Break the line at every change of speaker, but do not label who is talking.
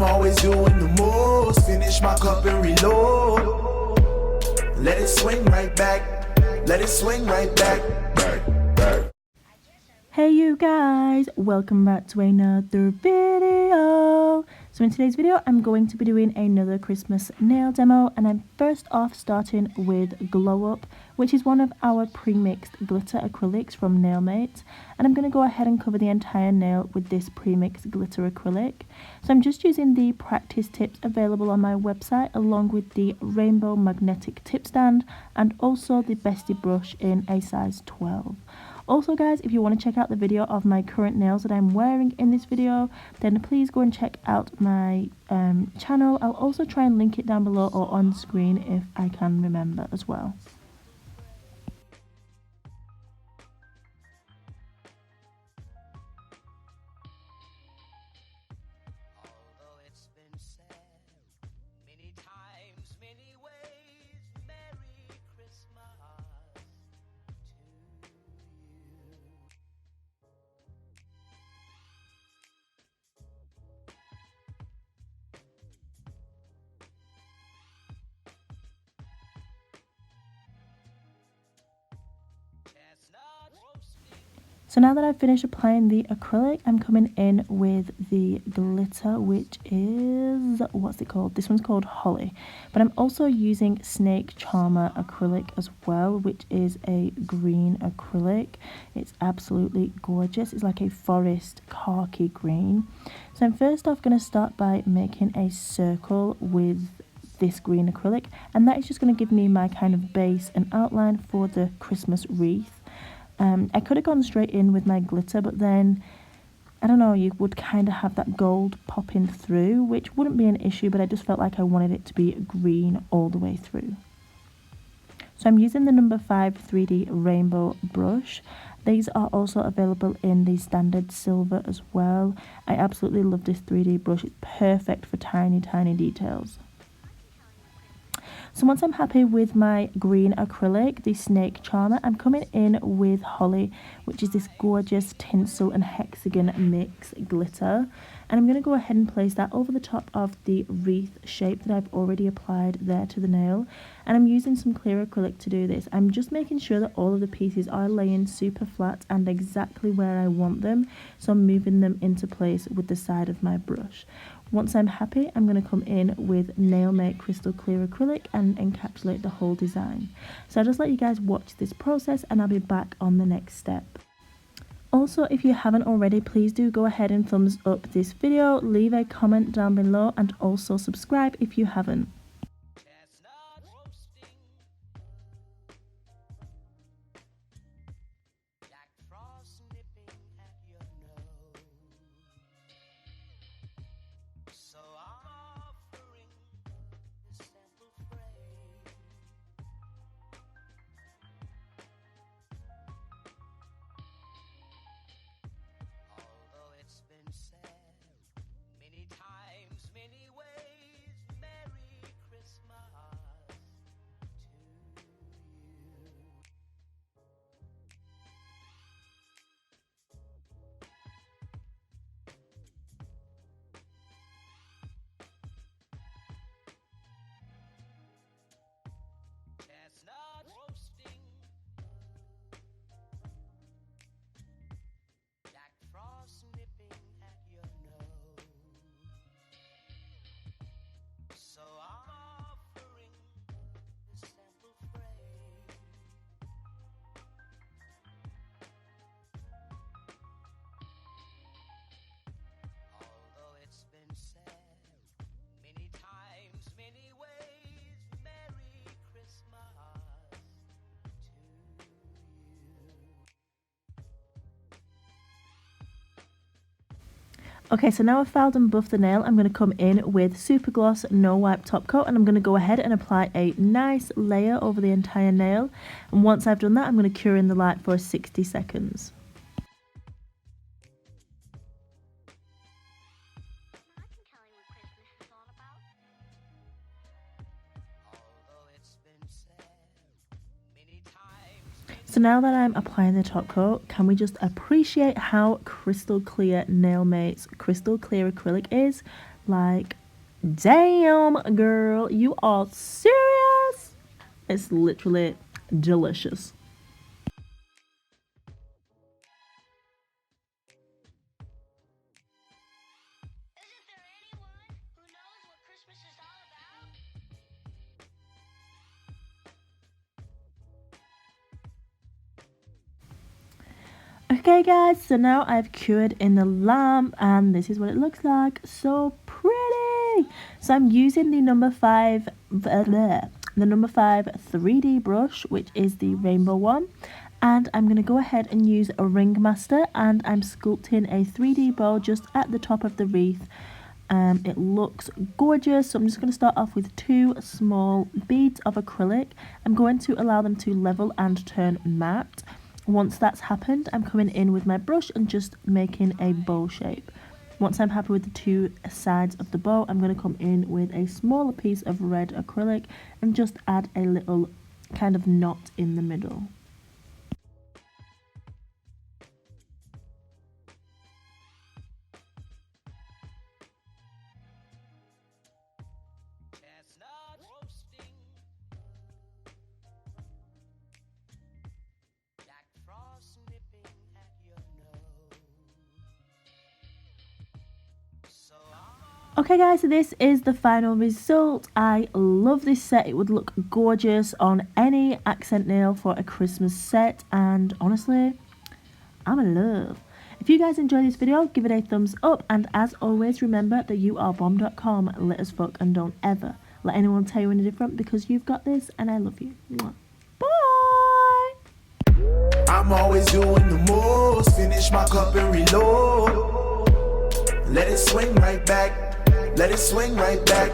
I'm always doing the most. Finish my cup and reload. Let it swing right back. Let it swing right back.
Hey you guys, welcome back to another video. So in today's video I'm going to be doing another Christmas nail demo, and I'm first off starting with Glow Up, which is one of our pre-mixed glitter acrylics from Nailmate, and I'm going to go ahead and cover the entire nail with this pre-mixed glitter acrylic. So I'm just using the practice tips available on my website, along with the rainbow magnetic tip stand and also the Bestie brush in a size 12. Also guys, if you want to check out the video of my current nails that I'm wearing in this video, then please go and check out my channel. I'll also try and link it down below or on screen if I can remember as well. So now that I've finished applying the acrylic, I'm coming in with the glitter, which is, what's it called? This one's called Holly. But I'm also using Snake Charmer acrylic as well, which is a green acrylic. It's absolutely gorgeous. It's like a forest khaki green. So I'm first off going to start by making a circle with this green acrylic, and that is just going to give me my kind of base and outline for the Christmas wreath. I could have gone straight in with my glitter, but then, I don't know, you would kind of have that gold popping through, which wouldn't be an issue, but I just felt like I wanted it to be green all the way through. So I'm using the number 5 3D rainbow brush. These are also available in the standard silver as well. I absolutely love this 3D brush. It's perfect for tiny, tiny details. So once I'm happy with my green acrylic, the Snake Charmer, I'm coming in with Holly, which is this gorgeous tinsel and hexagon mix glitter. And I'm going to go ahead and place that over the top of the wreath shape that I've already applied there to the nail. And I'm using some clear acrylic to do this. I'm just making sure that all of the pieces are laying super flat and exactly where I want them. So I'm moving them into place with the side of my brush. Once I'm happy, I'm going to come in with Nailmate Crystal Clear Acrylic and encapsulate the whole design. So I'll just let you guys watch this process and I'll be back on the next step. Also, if you haven't already, please do go ahead and thumbs up this video, leave a comment down below, and also subscribe if you haven't. Okay, so now I've filed and buffed the nail, I'm going to come in with Super Gloss No Wipe Top Coat, and I'm going to go ahead and apply a nice layer over the entire nail. And once I've done that, I'm going to cure in the light for 60 seconds. So now that I'm applying the top coat, can we just appreciate how crystal clear Nailmate's crystal clear acrylic is? like, damn, girl, you are serious? It's literally delicious. Okay guys, so now I've cured in the lamp and this is what it looks like. So pretty. So I'm using the number 5 3D brush, which is the rainbow one, and I'm going to go ahead and use a ringmaster, and I'm sculpting a 3D bow just at the top of the wreath. It looks gorgeous, so I'm just going to start off with 2 small beads of acrylic. I'm going to allow them to level and turn matte. Once that's happened, I'm coming in with my brush and just making a bow shape. Once I'm happy with the 2 sides of the bow, I'm going to come in with a smaller piece of red acrylic and just add a little kind of knot in the middle. Okay guys, so this is the final result. I love this set. It would look gorgeous on any accent nail for a Christmas set, and honestly, I'm in love. If you guys enjoyed this video, give it a thumbs up, and as always, remember that you are bomb.com, lit as fuck, and don't ever let anyone tell you any different, because you've got this and I love you. Mwah. Bye!
I'm always doing the most, finish my cup and reload. Let it swing right back. Let it swing right back.